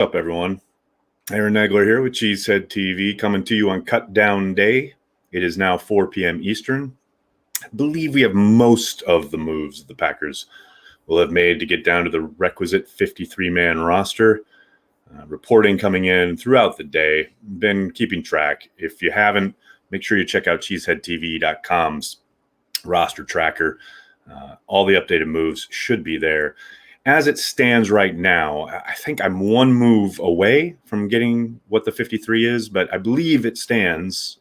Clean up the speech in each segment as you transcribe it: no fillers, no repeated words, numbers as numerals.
What's up, everyone? Aaron Nagler here with Cheesehead TV, coming to you on Cut Down Day. It is now 4 p.m. Eastern. I believe we have most of the moves the Packers will have made to get down to the requisite 53-man roster. Reporting coming in throughout the day. Been keeping track. If you haven't, make sure you check out cheeseheadtv.com's roster tracker. All the updated moves should be there. As it stands right now, I think I'm one move away from getting what the 53 is, but I believe it stands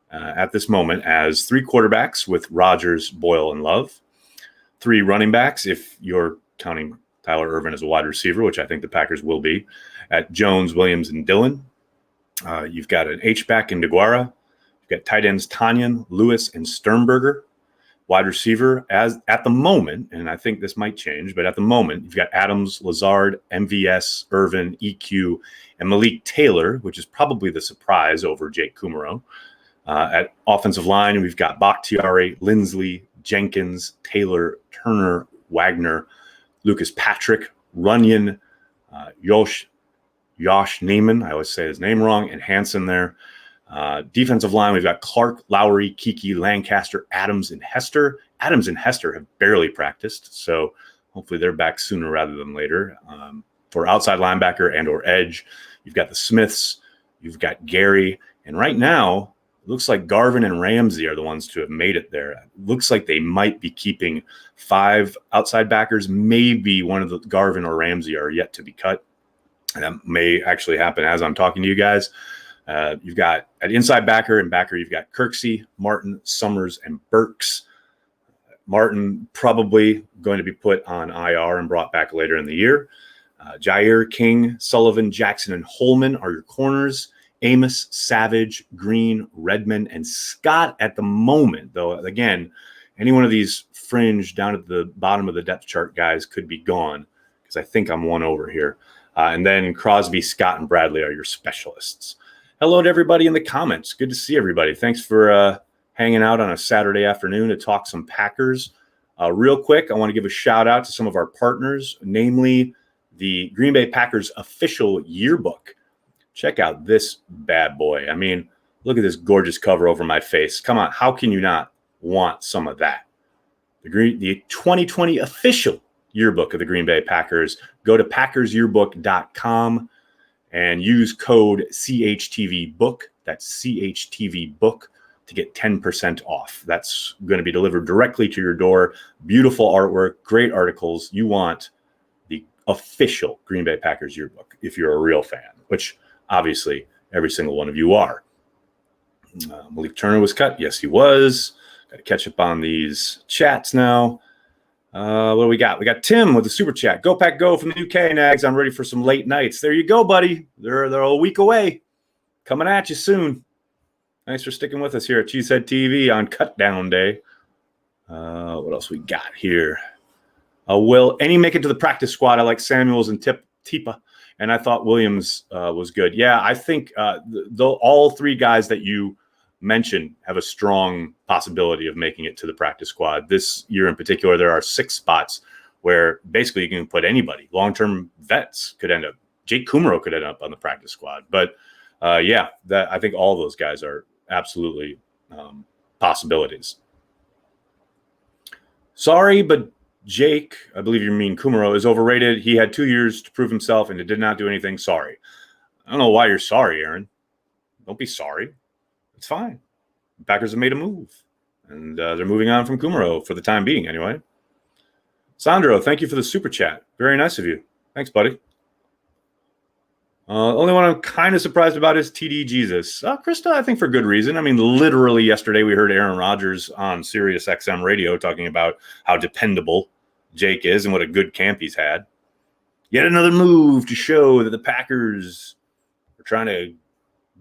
at this moment as 3 quarterbacks with Rodgers, Boyle, and Love, 3 running backs, if you're counting Tyler Ervin as a wide receiver, which I think the Packers will be, at Jones, Williams, and Dillon. You've got an H-back in DeGuara. You've got tight ends Tanyan, Lewis, and Sternberger. Wide receiver, as at the moment, and I think this might change, but at the moment, you've got Adams, Lazard, MVS, Irvin, EQ, and Malik Taylor, which is probably the surprise over Jake Kumaro. At offensive line, we've got Bakhtiari, Lindsley, Jenkins, Taylor, Turner, Wagner, Lucas Patrick, Runyon, Josh Neiman, I always say his name wrong, and Hansen there. Defensive line, we've got Clark, Lowry, Kiki, Lancaster, Adams, and Hester. Adams and Hester have barely practiced, so hopefully they're back sooner rather than later. For outside linebacker and or edge, you've got the Smiths, you've got Gary, and right now, it looks like Garvin and Ramsey are the ones to have made it there. It looks like they might be keeping 5 outside backers. Maybe one of the Garvin or Ramsey are yet to be cut. And that may actually happen as I'm talking to you guys. You've got at inside backer and backer, you've got Kirksey, Martin, Summers, and Burks. Martin probably going to be put on IR and brought back later in the year. Jair, King, Sullivan, Jackson, and Holman are your corners. Amos, Savage, Green, Redmond, and Scott at the moment, though, again, any one of these fringe down at the bottom of the depth chart guys could be gone because I think I'm one over here. And then Crosby, Scott, and Bradley are your specialists. Hello to everybody in the comments. Good to see everybody. Thanks for hanging out on a Saturday afternoon to talk some Packers. Real quick, I want to give a shout out to some of our partners, namely the Green Bay Packers official yearbook. Check out this bad boy. I mean, look at this gorgeous cover over my face. Come on, how can you not want some of that? The 2020 official yearbook of the Green Bay Packers. Go to packersyearbook.com. and use code CHTVBOOK, that's CHTVBOOK, to get 10% off. That's going to be delivered directly to your door. Beautiful artwork, great articles. You want the official Green Bay Packers yearbook if you're a real fan, which obviously every single one of you are. Malik Turner was cut. Yes, he was. Got to catch up on these chats now. What do we got? We got Tim with the super chat. Go Pack Go from the UK, Nags. I'm ready for some late nights. There you go, buddy. They're a week away. Coming at you soon. Thanks for sticking with us here at Cheesehead TV on Cut Down Day. What else we got here? Will any make it to the practice squad? I like Samuels and Tipa, and I thought Williams was good. Yeah, I think all 3 guys that you mentioned have a strong possibility of making it to the practice squad. This year in particular, there are 6 spots where basically you can put anybody. Long-term vets could end up. Jake Kumaro could end up on the practice squad. But I think all those guys are absolutely possibilities. Sorry, but Jake, I believe you mean Kumaro, is overrated. He had 2 years to prove himself and it did not do anything. Sorry. I don't know why you're sorry, Aaron. Don't be sorry. It's fine. The Packers have made a move, and they're moving on from Kumaro for the time being anyway. Sandro, thank you for the super chat. Very nice of you. Thanks, buddy. Only one I'm kind of surprised about is TD Jesus. Krista, I think for good reason. I mean, literally yesterday we heard Aaron Rodgers on Sirius XM radio talking about how dependable Jake is and what a good camp he's had. Yet another move to show that the Packers are trying to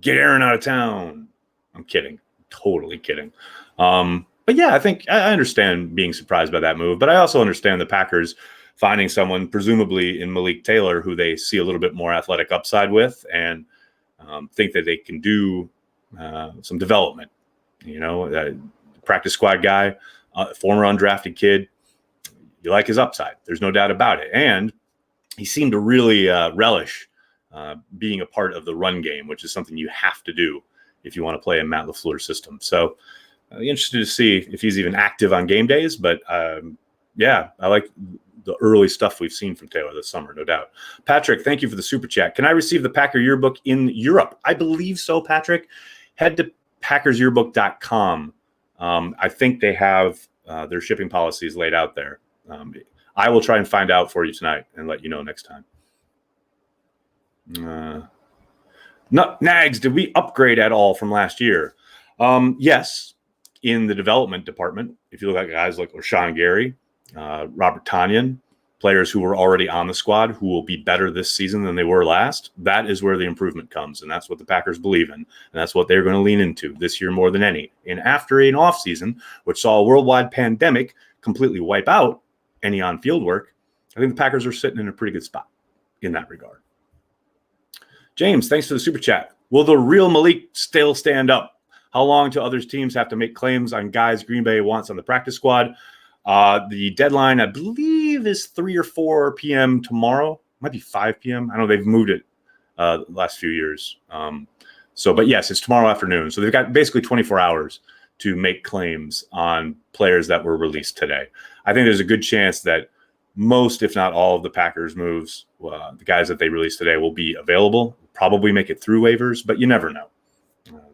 get Aaron out of town. I'm kidding. Totally kidding. But yeah, I think I understand being surprised by that move, but I also understand the Packers finding someone presumably in Malik Taylor who they see a little bit more athletic upside with and think that they can do some development. You know, practice squad guy, former undrafted kid. You like his upside. There's no doubt about it. And he seemed to really relish being a part of the run game, which is something you have to do if you want to play a Matt LaFleur system. So interested to see if he's even active on game days. But yeah, I like the early stuff we've seen from Taylor this summer, no doubt. Patrick, thank you for the super chat. Can I receive the Packer yearbook in Europe? I believe so, Patrick. Head to packersyearbook.com. I think they have their shipping policies laid out there. I will try and find out for you tonight and let you know next time. Nags, did we upgrade at all from last year? Yes, in the development department. If you look at guys like Rashawn Gary, Robert Tonyan, players who were already on the squad who will be better this season than they were last, that is where the improvement comes. And that's what the Packers believe in. And that's what they're going to lean into this year more than any. And after an offseason, which saw a worldwide pandemic completely wipe out any on-field work, I think the Packers are sitting in a pretty good spot in that regard. James, thanks for the super chat. Will the real Malik still stand up? How long till other teams have to make claims on guys Green Bay wants on the practice squad? The deadline, I believe, is 3 or 4 p.m. tomorrow. Might be 5 p.m. I know they've moved it the last few years. But yes, it's tomorrow afternoon. So they've got basically 24 hours to make claims on players that were released today. I think there's a good chance that most, if not all, of the Packers moves, the guys that they released today, will be available. Probably make it through waivers, but you never know.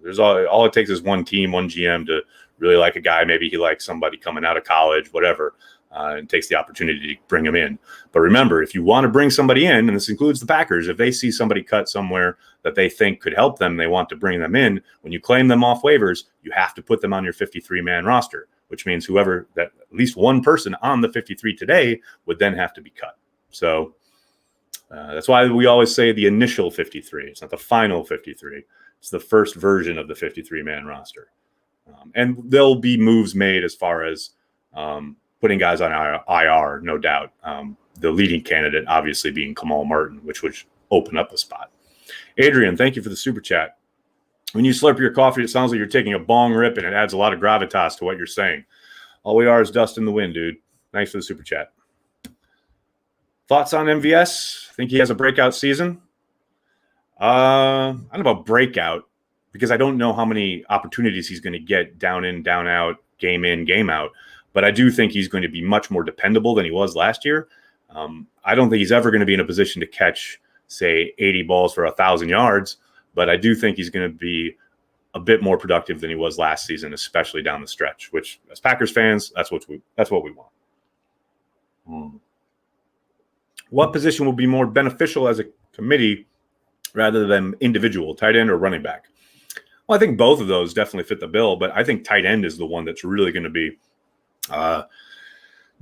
There's all it takes is one team, one GM to really like a guy. Maybe he likes somebody coming out of college, whatever, and takes the opportunity to bring him in. But remember, if you want to bring somebody in, and this includes the Packers, if they see somebody cut somewhere that they think could help them, they want to bring them in, when you claim them off waivers, you have to put them on your 53-man roster, which means whoever that at least one person on the 53 today would then have to be cut. So that's why we always say the initial 53. It's not the final 53. It's the first version of the 53-man roster. And there'll be moves made as far as putting guys on IR, no doubt. The leading candidate obviously being Kamal Martin, which would open up a spot. Adrian, thank you for the super chat. When you slurp your coffee, it sounds like you're taking a bong rip, and it adds a lot of gravitas to what you're saying. All we are is dust in the wind, dude. Thanks for the super chat. Thoughts on MVS? Think he has a breakout season? I don't know about breakout, because I don't know how many opportunities he's going to get down in, down out, game in, game out. But I do think he's going to be much more dependable than he was last year. I don't think he's ever going to be in a position to catch, say, 80 balls for 1,000 yards. But I do think he's going to be a bit more productive than he was last season, especially down the stretch, which as Packers fans, that's what we want. What position will be more beneficial as a committee rather than individual, tight end or running back? Well, I think both of those definitely fit the bill, but I think tight end is the one that's really going to be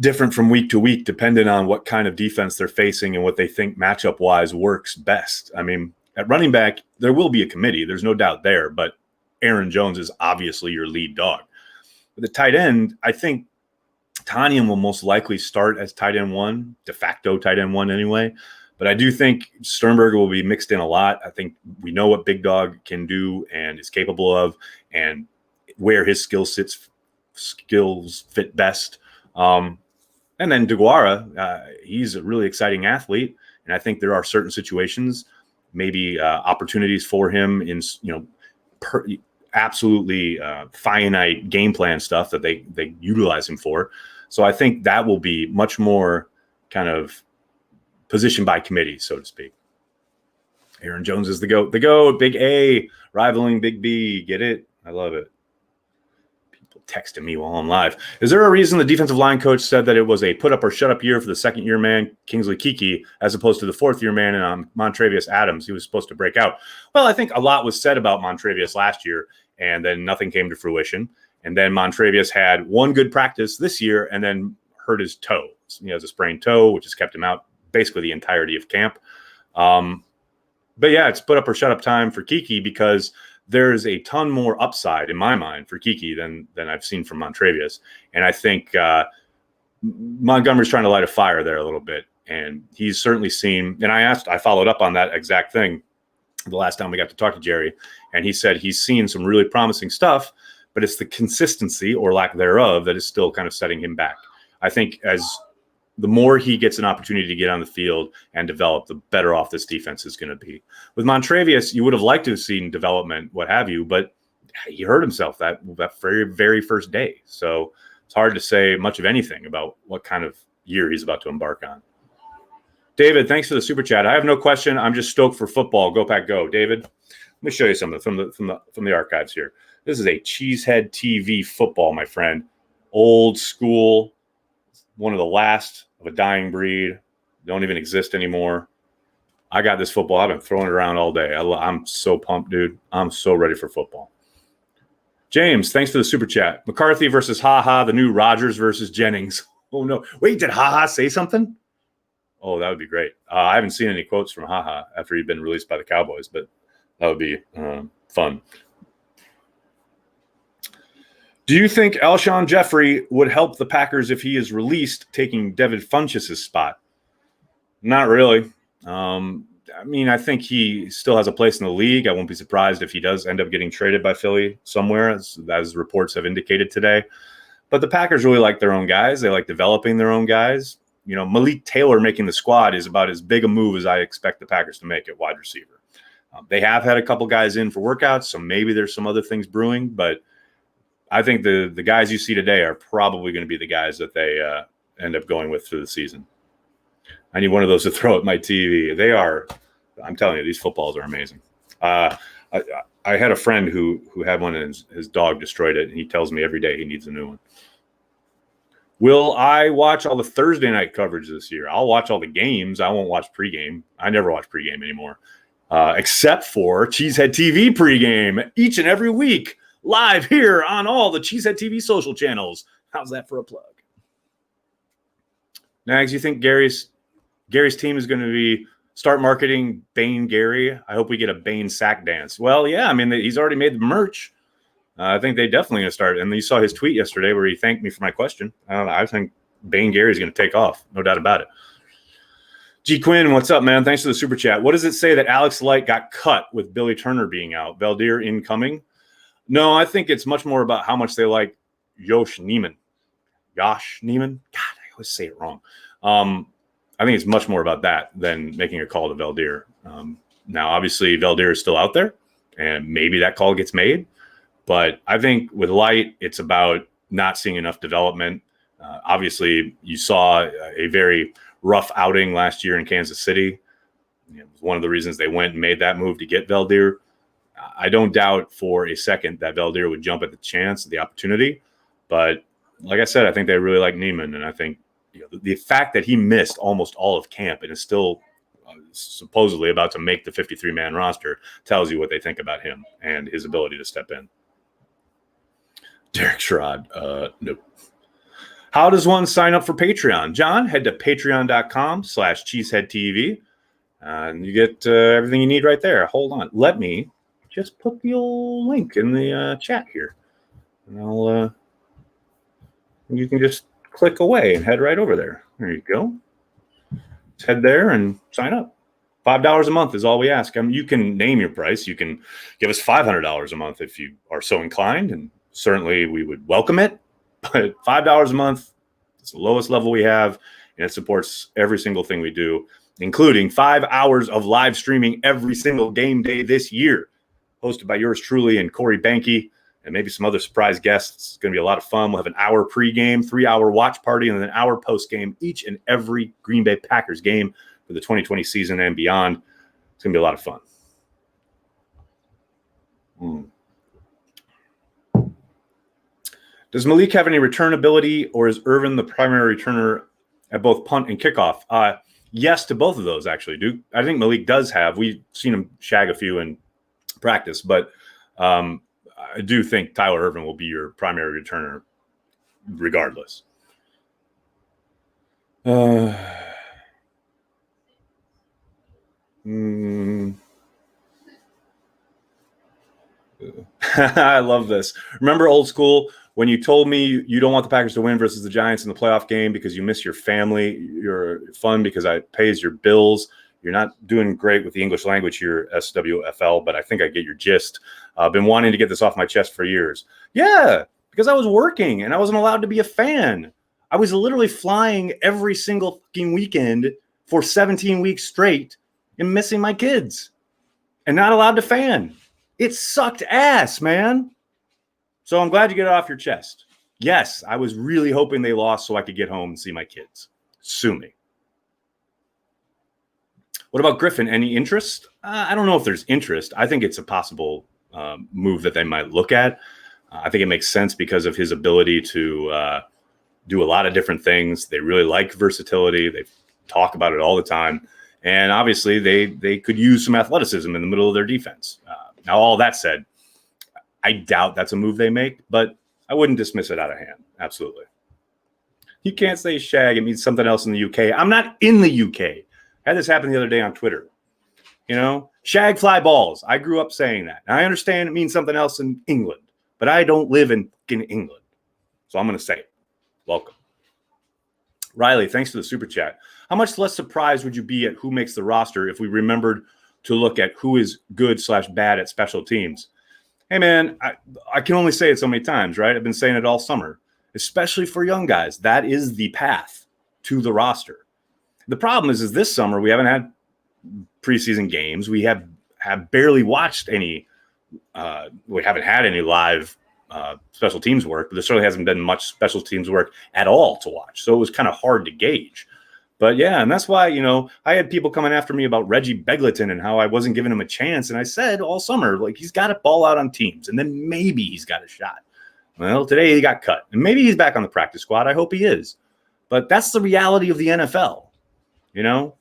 different from week to week, depending on what kind of defense they're facing and what they think matchup-wise works best. I mean, at running back, there will be a committee. There's no doubt there, but Aaron Jones is obviously your lead dog. With the tight end, I think Tonyan will most likely start as tight end one, de facto tight end one anyway. But I do think Sternberger will be mixed in a lot. I think we know what Big Dog can do and is capable of, and where his skills fit best. And then DeGuara, he's a really exciting athlete, and I think there are certain situations, maybe opportunities for him in absolutely finite game plan stuff that they utilize him for. So I think that will be much more kind of position by committee, so to speak. Aaron Jones is the GOAT. The GOAT, big A, rivaling big B. Get it? I love it. People texting me while I'm live. Is there a reason the defensive line coach said that it was a put up or shut up year for the second-year man, Kingsley Keke, as opposed to the fourth-year man and Montravius Adams? He was supposed to break out. Well, I think a lot was said about Montravius last year, and then nothing came to fruition. And then Montravius had one good practice this year and then hurt his toe. He has a sprained toe, which has kept him out basically the entirety of camp. But yeah, it's put up or shut up time for Keke, because there's a ton more upside in my mind for Keke than I've seen from Montravius. And I think Montgomery's trying to light a fire there a little bit. And he's certainly seen, and I followed up on that exact thing the last time we got to talk to Jerry. And he said he's seen some really promising stuff, but it's the consistency or lack thereof that is still kind of setting him back. I think as the more he gets an opportunity to get on the field and develop, the better off this defense is going to be. With Montravius, you would have liked to have seen development, what have you, but he hurt himself that very, very first day. So it's hard to say much of anything about what kind of year he's about to embark on. David, thanks for the super chat. I have no question. I'm just stoked for football. Go Pack Go. David, let me show you something from the archives here. This is a Cheesehead TV football, my friend. Old school, one of the last of a dying breed. Don't even exist anymore. I got this football. I've been throwing it around all day. I'm so pumped, dude. I'm so ready for football. James, thanks for the super chat. McCarthy versus HaHa, the new Rodgers versus Jennings. Oh, no. Wait, did HaHa say something? Oh, that would be great. I haven't seen any quotes from HaHa after he'd been released by the Cowboys, but that would be fun. Do you think Alshon Jeffrey would help the Packers if he is released, taking Devin Funchess' spot? Not really. I think he still has a place in the league. I won't be surprised if he does end up getting traded by Philly somewhere, as reports have indicated today. But the Packers really like their own guys. They like developing their own guys. Malik Taylor making the squad is about as big a move as I expect the Packers to make at wide receiver. They have had a couple guys in for workouts, so maybe there's some other things brewing. But I think the guys you see today are probably going to be the guys that they end up going with through the season. I need one of those to throw at my TV. They are, I'm telling you, these footballs are amazing. I had a friend who had one and his dog destroyed it, and he tells me every day he needs a new one. Will I watch all the Thursday night coverage this year? I'll watch all the games. I won't watch pregame. I never watch pregame anymore, except for Cheesehead TV pregame each and every week, live here on all the Cheesehead TV social channels. How's that for a plug? Nags, you think Gary's team is going to be start marketing Bane Gary? I hope we get a Bane sack dance. Well, yeah, he's already made the merch. I think they definitely going to start. And you saw his tweet yesterday where he thanked me for my question. I think Bane Gary is going to take off. No doubt about it. G. Quinn, what's up, man? Thanks for the super chat. What does it say that Alex Light got cut with Billy Turner being out? Valdir incoming? No, I think it's much more about how much they like Josh Neiman. Josh Neiman? God, I always say it wrong. I think it's much more about that than making a call to Valdir. Now, obviously, Valdir is still out there, and maybe that call gets made. But I think with Light, it's about not seeing enough development. Obviously, you saw a very rough outing last year in Kansas City. It was one of the reasons they went and made that move to get Valdir. I don't doubt for a second that Valdir would jump at the chance, the opportunity. But like I said, I think they really like Neiman. And I think the fact that he missed almost all of camp and is still supposedly about to make the 53-man roster tells you what they think about him and his ability to step in. Derek Sherrod, nope. How does one sign up for Patreon? John, head to patreon.com/cheeseheadtv, and you get everything you need right there. Hold on. Let me just put the old link in the chat here, and you can just click away and head right over there. There you go. Just head there and sign up. $5 a month is all we ask. You can name your price. You can give us $500 a month if you are so inclined, and certainly we would welcome it. But $5 a month is the lowest level we have, and it supports every single thing we do, including 5 hours of live streaming every single game day this year, hosted by yours truly and Corey Banke, and maybe some other surprise guests. It's going to be a lot of fun. We'll have an hour pregame, 3-hour watch party, and then an hour postgame each and every Green Bay Packers game for the 2020 season and beyond. It's going to be a lot of fun. Does Malik have any return ability, or is Irvin the primary returner at both punt and kickoff? Yes to both of those, actually, Duke. I think Malik does have. We've seen him shag a few in practice, but I do think Tyler Irvin will be your primary returner regardless. I love this. Remember old school when you told me you don't want the Packers to win versus the Giants in the playoff game because you miss your family, you're fun because it pays your bills. You're not doing great with the English language here, SWFL, but I think I get your gist. I've been wanting to get this off my chest for years. Yeah, because I was working and I wasn't allowed to be a fan. I was literally flying every single fucking weekend for 17 weeks straight and missing my kids and not allowed to fan. It sucked ass, man. So I'm glad you get it off your chest. Yes, I was really hoping they lost so I could get home and see my kids. Sue me. What about Griffin? Any interest? I don't know if there's interest. I think it's a possible move that they might look at. I think it makes sense because of his ability to do a lot of different things. They really like versatility. They talk about it all the time. And obviously, they could use some athleticism in the middle of their defense. Now, all that said, I doubt that's a move they make, but I wouldn't dismiss it out of hand. Absolutely. You can't say shag. It means something else in the UK. I'm not in the UK. I had this happen the other day on Twitter. You know, shag fly balls. I grew up saying that. And I understand it means something else in England, but I don't live in England. So I'm going to say it. Welcome. Riley, thanks for the super chat. How much less surprised would you be at who makes the roster if we remembered to look at who is good/bad at special teams? Hey, man, I can only say it so many times, right? I've been saying it all summer, especially for young guys. That is the path to the roster. The problem is this summer we haven't had preseason games. We have barely watched any. We haven't had any live special teams work. But there certainly hasn't been much special teams work at all to watch. So it was kind of hard to gauge. But yeah, and that's why, you know, I had people coming after me about Reggie Begelton and how I wasn't giving him a chance. And I said all summer, like, he's got to ball out on teams and then maybe he's got a shot. Well, today he got cut and maybe he's back on the practice squad. I hope he is. But that's the reality of the NFL. You know,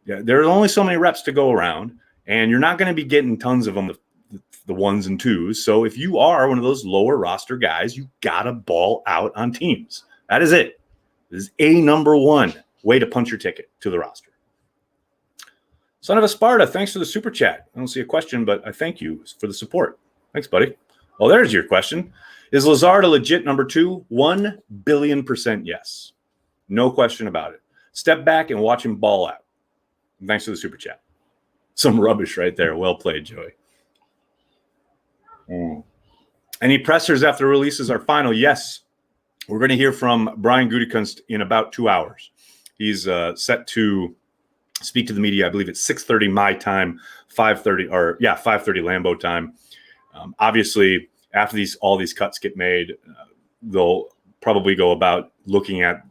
there are only so many reps to go around and you're not going to be getting tons of them, the ones and twos. So if you are one of those lower roster guys, you got to ball out on teams. That is it. This is a number one way to punch your ticket to the roster. Son of a Sparta, thanks for the super chat. I don't see a question, but I thank you for the support. Thanks, buddy. Well, there's your question. Is Lazard a legit number 2? 1 billion% yes. No question about it. Step back and watch him ball out. Thanks for the super chat. Some rubbish right there. Well played, Joey. Any pressers after releases are final? Yes. We're going to hear from Brian Gutekunst in about 2 hours. He's set to speak to the media. I believe it's 6:30 my time, 5:30 Lambeau time. Obviously, after all these cuts get made, they'll probably go about looking at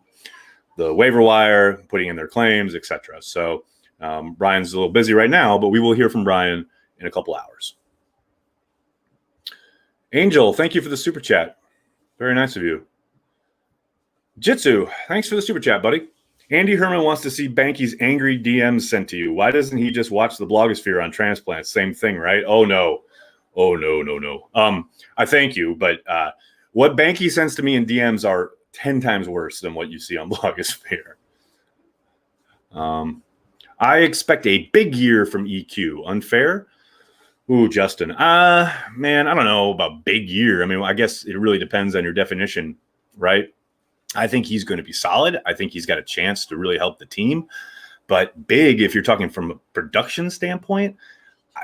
the waiver wire, putting in their claims, etc. So Brian's a little busy right now, but we will hear from Brian in a couple hours. Angel, thank you for the super chat. Very nice of you. Jitsu, thanks for the super chat, buddy. Andy Herman wants to see Banky's angry DMs sent to you. Why doesn't he just watch the blogosphere on transplants? Same thing, right? Oh, no. I thank you, but what Banky sends to me in DMs are 10 times worse than what you see on blogosphere. I expect a big year from EQ. Unfair? Ooh, Justin. Man, I don't know about big year. I mean, I guess it really depends on your definition, right? I think he's going to be solid. I think he's got a chance to really help the team. But big, if you're talking from a production standpoint,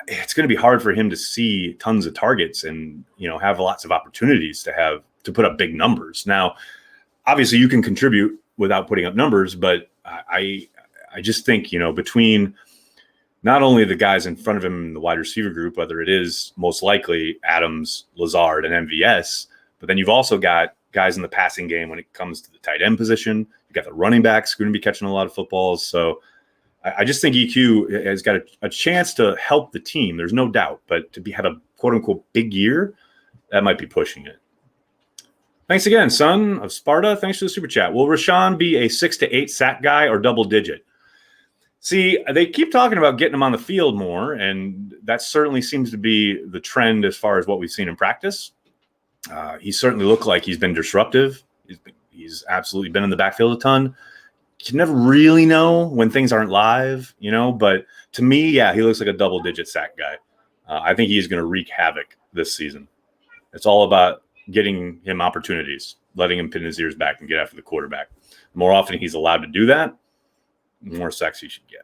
it's going to be hard for him to see tons of targets and, you know, have lots of opportunities to put up big numbers. Now, obviously, you can contribute without putting up numbers, but I just think, you know, between not only the guys in front of him in the wide receiver group, whether it is most likely Adams, Lazard, and MVS, but then you've also got guys in the passing game when it comes to the tight end position. You got the running backs going to be catching a lot of footballs. So I just think EQ has got a chance to help the team. There's no doubt, but to have a quote unquote big year, that might be pushing it. Thanks again, son of Sparta. Thanks for the super chat. Will Rashawn be a 6 to 8 sack guy or double digit? See, they keep talking about getting him on the field more, and that certainly seems to be the trend as far as what we've seen in practice. He certainly looked like he's been disruptive. He's absolutely been in the backfield a ton. You can never really know when things aren't live, you know, but to me, yeah, he looks like a double-digit sack guy. I think he's going to wreak havoc this season. It's all about getting him opportunities, letting him pin his ears back and get after the quarterback. The more often he's allowed to do that, the more sacks he should get.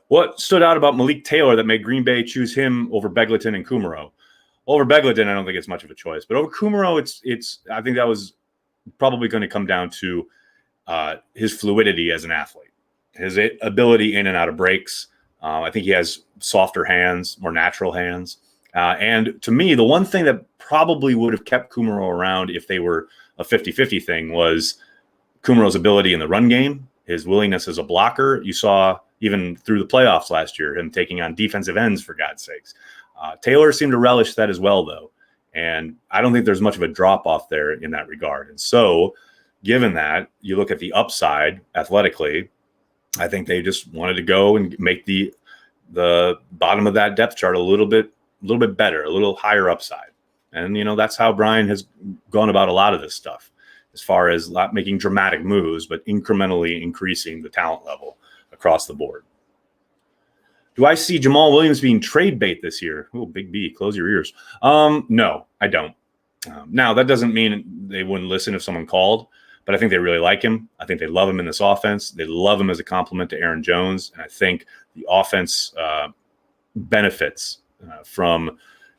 What stood out about Malik Taylor that made Green Bay choose him over Begelton and Kumaro? Over Begelton, I don't think it's much of a choice, but over Kumaro, it's. I think that was probably going to come down to his fluidity as an athlete, his ability in and out of breaks. I think he has softer hands, more natural hands. And to me, the one thing that probably would have kept Kumaro around if they were a 50-50 thing was Kumaro's ability in the run game, his willingness as a blocker. You saw even through the playoffs last year, him taking on defensive ends, for God's sakes. Taylor seemed to relish that as well, though. And I don't think there's much of a drop-off there in that regard. And so, given that, you look at the upside athletically, I think they just wanted to go and make the bottom of that depth chart a little bit better, a little higher upside. And, that's how Brian has gone about a lot of this stuff, as far as not making dramatic moves, but incrementally increasing the talent level across the board. Do I see Jamal Williams being trade bait this year? Oh, Big B, close your ears. No, I don't. Now, that doesn't mean they wouldn't listen if someone called, but I think they really like him. I think they love him in this offense. They love him as a complement to Aaron Jones. And I think the offense benefits from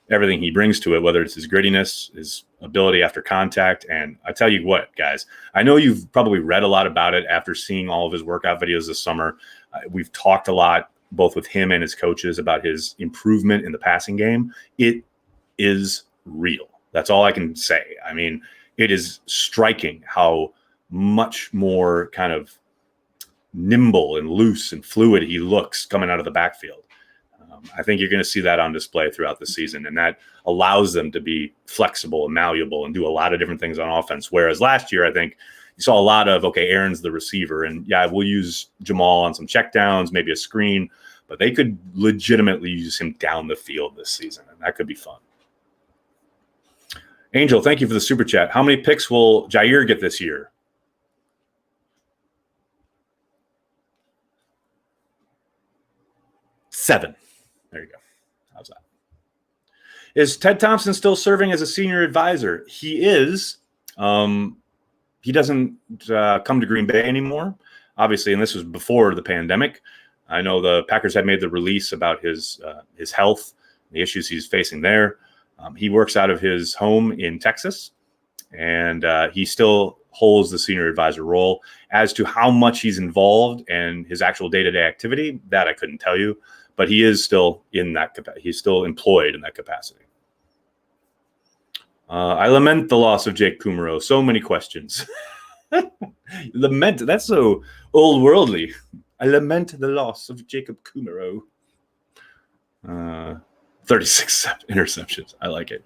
everything he brings to it, whether it's his grittiness, his ability after contact. And I tell you what, guys, I know you've probably read a lot about it after seeing all of his workout videos this summer. We've talked a lot, both with him and his coaches, about his improvement in the passing game. It is real. That's all I can say. I mean, it is striking how much more kind of nimble and loose and fluid he looks coming out of the backfield. I think you're going to see that on display throughout the season, and that allows them to be flexible and malleable and do a lot of different things on offense. Whereas last year, I think you saw a lot of, okay, Aaron's the receiver, and yeah, we'll use Jamal on some checkdowns, maybe a screen, but they could legitimately use him down the field this season, and that could be fun. Angel, thank you for the super chat. How many picks will Jair get this year? 7. There you go. How's that? Is Ted Thompson still serving as a senior advisor? He is. He doesn't come to Green Bay anymore, obviously, and this was before the pandemic. I know the Packers had made the release about his health, the issues he's facing there. He works out of his home in Texas, and he still holds the senior advisor role. As to how much he's involved and his actual day-to-day activity, that I couldn't tell you. But he is still in that capacity. He's still employed in that capacity. I lament the loss of Jake Kumaro. So many questions. Lament. That's so old worldly. I lament the loss of Jacob Kumaro. 36 interceptions. I like it.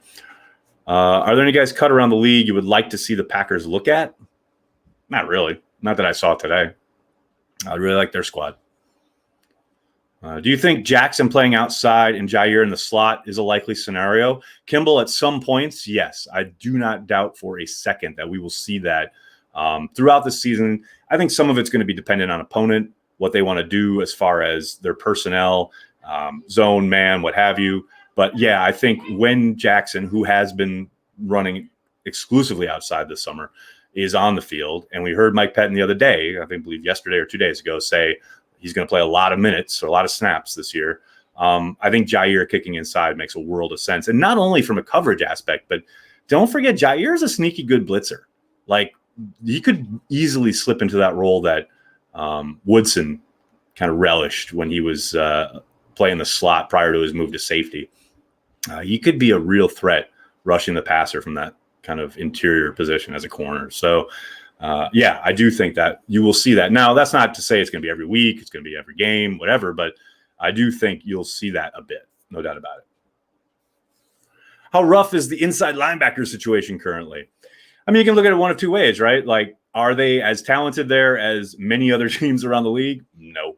Are there any guys cut around the league you would like to see the Packers look at? Not really. Not that I saw today. I really like their squad. Do you think Jackson playing outside and Jair in the slot is a likely scenario? Kimball, at some points, yes. I do not doubt for a second that we will see that throughout the season. I think some of it's going to be dependent on opponent, what they want to do as far as their personnel, zone, man, what have you. But, yeah, I think when Jackson, who has been running exclusively outside this summer, is on the field, and we heard Mike Pettin the other day, I believe yesterday or 2 days ago, say he's going to play a lot of minutes or a lot of snaps this year. I think Jair kicking inside makes a world of sense. And not only from a coverage aspect, but don't forget Jair is a sneaky good blitzer. Like, he could easily slip into that role that Woodson kind of relished when he was playing the slot prior to his move to safety. He could be a real threat rushing the passer from that kind of interior position as a corner. So, yeah, I do think that you will see that. Now, that's not to say it's going to be every week, it's going to be every game, whatever, but I do think you'll see that a bit, no doubt about it. How rough is the inside linebacker situation currently? I mean, you can look at it one of two ways, right? Like, are they as talented there as many other teams around the league? No.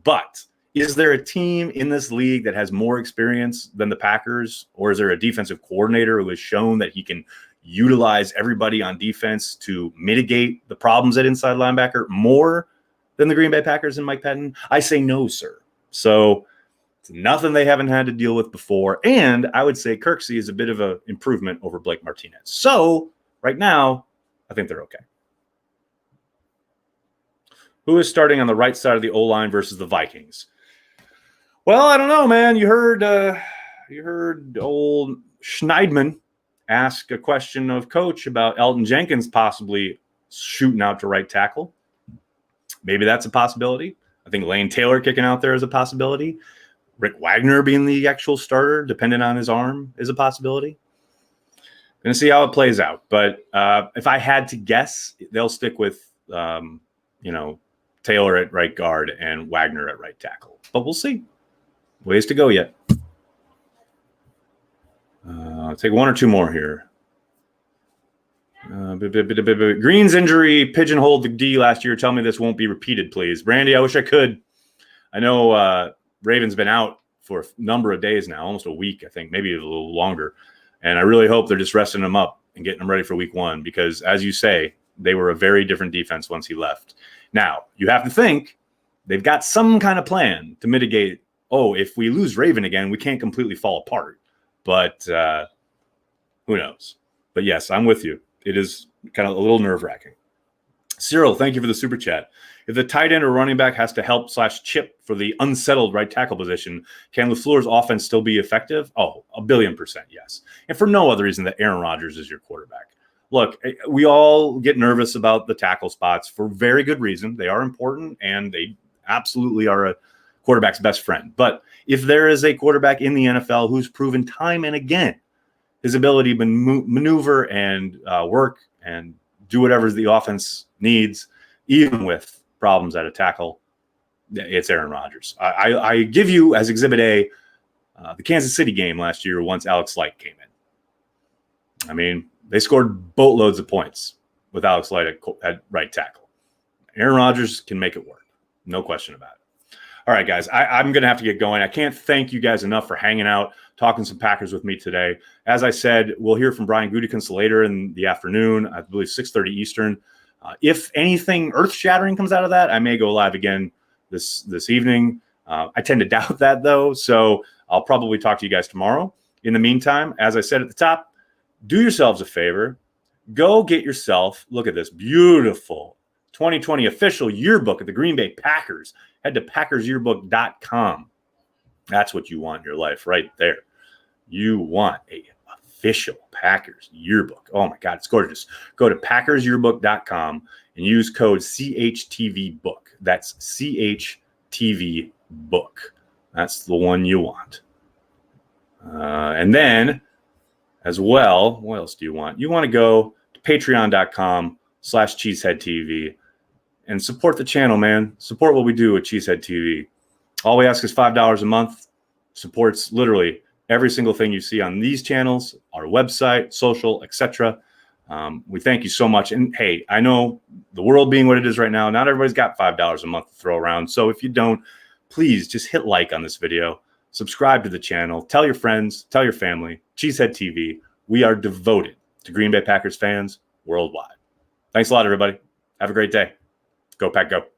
But is there a team in this league that has more experience than the Packers? Or is there a defensive coordinator who has shown that he can utilize everybody on defense to mitigate the problems at inside linebacker more than the Green Bay Packers and Mike Pettin? I say no, sir. So it's nothing they haven't had to deal with before. And I would say Kirksey is a bit of an improvement over Blake Martinez. So right now, I think they're okay. Who is starting on the right side of the O-line versus the Vikings? Well, I don't know, man. You heard old Schneidman ask a question of Coach about Elton Jenkins possibly shooting out to right tackle. Maybe that's a possibility. I think Lane Taylor kicking out there is a possibility. Rick Wagner being the actual starter, depending on his arm, is a possibility. Going to see how it plays out. But if I had to guess, they'll stick with, Taylor at right guard and Wagner at right tackle. But we'll see. Ways to go yet. I'll take one or two more here. Green's injury pigeonholed the D last year. Tell me this won't be repeated, please. Brandy, I wish I could. I know Raven's been out for a number of days now, almost a week, I think, maybe a little longer. And I really hope they're just resting him up and getting him ready for week one because, as you say, they were a very different defense once he left. Now, you have to think they've got some kind of plan to mitigate, if we lose Raven again, we can't completely fall apart. But who knows? But yes, I'm with you. It is kind of a little nerve-wracking. Cyril, thank you for the super chat. If the tight end or running back has to help/chip for the unsettled right tackle position, can LaFleur's offense still be effective? Oh, 1,000,000,000% yes. And for no other reason that Aaron Rodgers is your quarterback. Look, we all get nervous about the tackle spots for very good reason. They are important, and they absolutely are a quarterback's best friend. But if there is a quarterback in the NFL who's proven time and again his ability to maneuver and work and do whatever the offense needs, even with problems at a tackle, it's Aaron Rodgers. I give you as Exhibit A the Kansas City game last year once Alex Light came in. I mean, they scored boatloads of points with Alex Light at right tackle. Aaron Rodgers can make it work. No question about it. All right, guys, I'm going to have to get going. I can't thank you guys enough for hanging out, talking some Packers with me today. As I said, we'll hear from Brian Gutekunst later in the afternoon, I believe 6:30 Eastern. If anything earth-shattering comes out of that, I may go live again this evening. I tend to doubt that, though, so I'll probably talk to you guys tomorrow. In the meantime, as I said at the top, do yourselves a favor. Go get yourself, look at this beautiful 2020 official yearbook of the Green Bay Packers. Head to packersyearbook.com. That's what you want in your life right there. You want a official Packers yearbook. Oh, my God, it's gorgeous. Go to packersyearbook.com and use code CHTVBOOK. That's CHTVBOOK. That's the one you want. And then, as well, what else do you want? You want to go to patreon.com/cheeseheadtv and support the channel, man. Support what we do at Cheesehead TV. All we ask is $5 a month. Supports literally every single thing you see on these channels, our website, social, etc. We thank you so much. And hey, I know the world being what it is right now, not everybody's got $5 a month to throw around. So if you don't, please just hit like on this video, subscribe to the channel, tell your friends, tell your family. Cheesehead TV. We are devoted to Green Bay Packers fans worldwide. Thanks a lot, everybody. Have a great day. Go Pack, go.